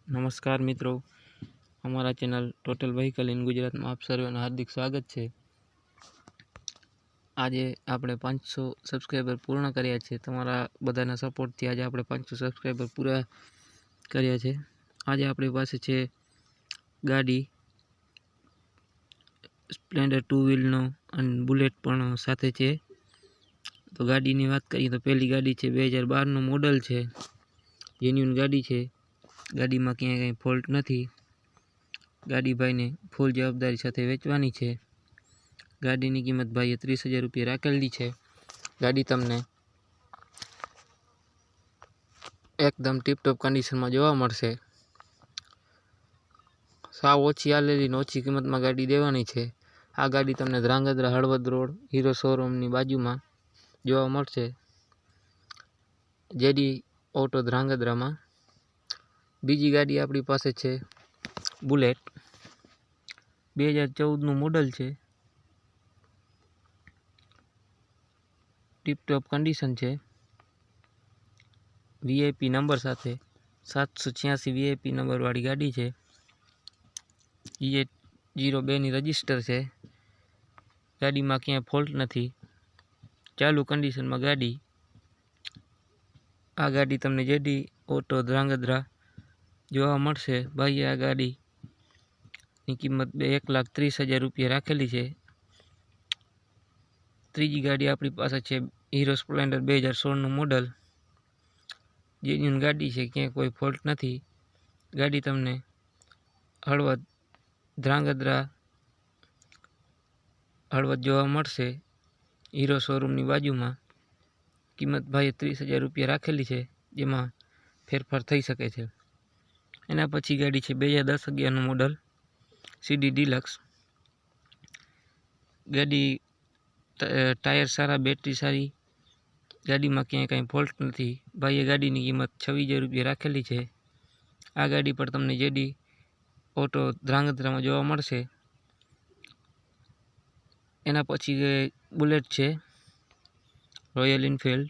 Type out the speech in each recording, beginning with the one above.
નમસ્કાર મિત્રો, અમારા ચેનલ ટોટલ વ્હીકલ ઇન ગુજરાતમાં આપ સર્વેનું હાર્દિક સ્વાગત છે। આજે આપણે 500 સબસ્ક્રાઈબર પૂર્ણ કર્યા છે। તમારા બધાના સપોર્ટથી આજે આપણે 500 સબસ્ક્રાઈબર પૂરા કર્યા છે। આજે આપણી પાસે છે ગાડી સ્પ્લેન્ડર 2 વ્હીલનો અને બુલેટ પણ સાથે છે। તો ગાડીની વાત કરીએ તો પહેલી ગાડી છે 2012નું મોડલ છે, જેન્યુન ગાડી છે। ગાડીમાં ક્યાંય કંઈ ફોલ્ટ નથી। ગાડી ભાઈને ફૂલ જવાબદારી સાથે વેચવાની છે। ગાડીની કિંમત ભાઈએ 30,000 રૂપિયા રાખેલી છે। ગાડી તમને એકદમ ટીપટોપ કન્ડિશનમાં જોવા મળશે। સાવ ઓછી આલેલી ને ઓછી કિંમતમાં ગાડી દેવાની છે। આ ગાડી તમને ધ્રાંગધ્રા હળવદ રોડ હીરો શોરૂમની બાજુમાં જોવા મળશે, જેડી ઓટો ધ્રાંગધ્રામાં। બીજી ગાડી આપણી પાસે છે બુલેટ, 2014નું મોડલ છે, ટીપટોપ કન્ડિશન છે, વીઆઈપી નંબર સાથે 786 વીઆઈપી નંબરવાળી ગાડી છે। EA02ની રજિસ્ટર છે। ગાડીમાં ક્યાંય ફોલ્ટ નથી, ચાલુ કન્ડિશનમાં ગાડી। આ ગાડી તમને જેડી ઓટો ધ્રાંગધ્રા જોવા મળશે। ભાઈએ આ ગાડીની કિંમત 1,30,000 રૂપિયા રાખેલી છે। ત્રીજી ગાડી આપણી પાસે છે હીરો સ્પ્લેન્ડર 2016નું મોડલ, જેન્યુન ગાડી છે, ક્યાંય કોઈ ફોલ્ટ નથી। ગાડી તમને હળવદ ધ્રાંગધ્રા હળવદ જોવા મળશે, હીરો શોરૂમની બાજુમાં। કિંમત ભાઈએ 30,000 રૂપિયા રાખેલી છે, જેમાં ફેરફાર થઈ શકે છે। એના પછી ગાડી છે 2010-11નું મોડલ, સીડી ડિલક્સ। ગાડી ટાયર સારા, બેટરી સારી, ગાડીમાં ક્યાંય કાંઈ ફોલ્ટ નથી। ભાઈએ ગાડીની કિંમત 26,000 રૂપિયા રાખેલી છે। આ ગાડી પર તમને જેડી ઓટો ધ્રાંગધ્રામાં જોવા મળશે। એના પછી બુલેટ છે રોયલ એનફિલ્ડ,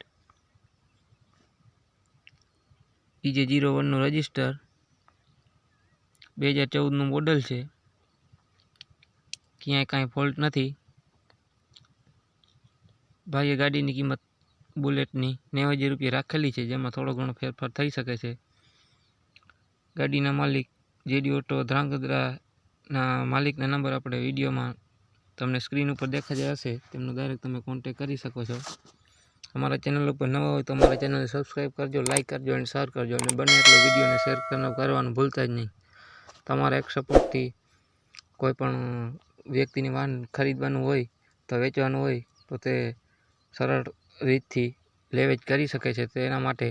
EJ01નું રજિસ્ટર, 2014નું મોડલ છે, ક્યાંય કાંઈ ફોલ્ટ નથી। ભાઈએ ગાડીની કિંમત બુલેટની 90,000 રૂપિયા રાખેલી છે, જેમાં થોડો ઘણો ફેરફાર થઈ શકે છે। ગાડીના માલિક જેડી ઓટો ધ્રાંગધ્રાના માલિકના નંબર આપણે વિડીયોમાં તમને સ્ક્રીન ઉપર દેખાઈ હશે, તેમનો ડાયરેક્ટ તમે કોન્ટેક્ટ કરી શકો છો। અમારા ચેનલ ઉપર નવા હોય તો અમારા ચેનલને સબસ્ક્રાઈબ કરજો, લાઇક કરજો અને શેર કરજો, અને બને એટલો વિડીયોને શેર કરવાનું ભૂલતા જ નહીં। તમારા એક સપોર્ટથી કોઈ પણ વ્યક્તિની વાહન ખરીદવાનું હોય તો વેચવાનું હોય તો તે સરળ રીતથી લેવેચ કરી શકે છે। તો એના માટે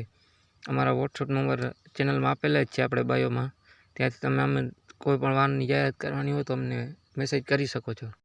અમારા વોટ્સઅપ નંબર ચેનલમાં આપેલા જ છે આપણે બાયોમાં, ત્યાંથી તમે અમે કોઈ પણ વાહનની જાહેરાત કરવાની હોય તો અમને મેસેજ કરી શકો છો।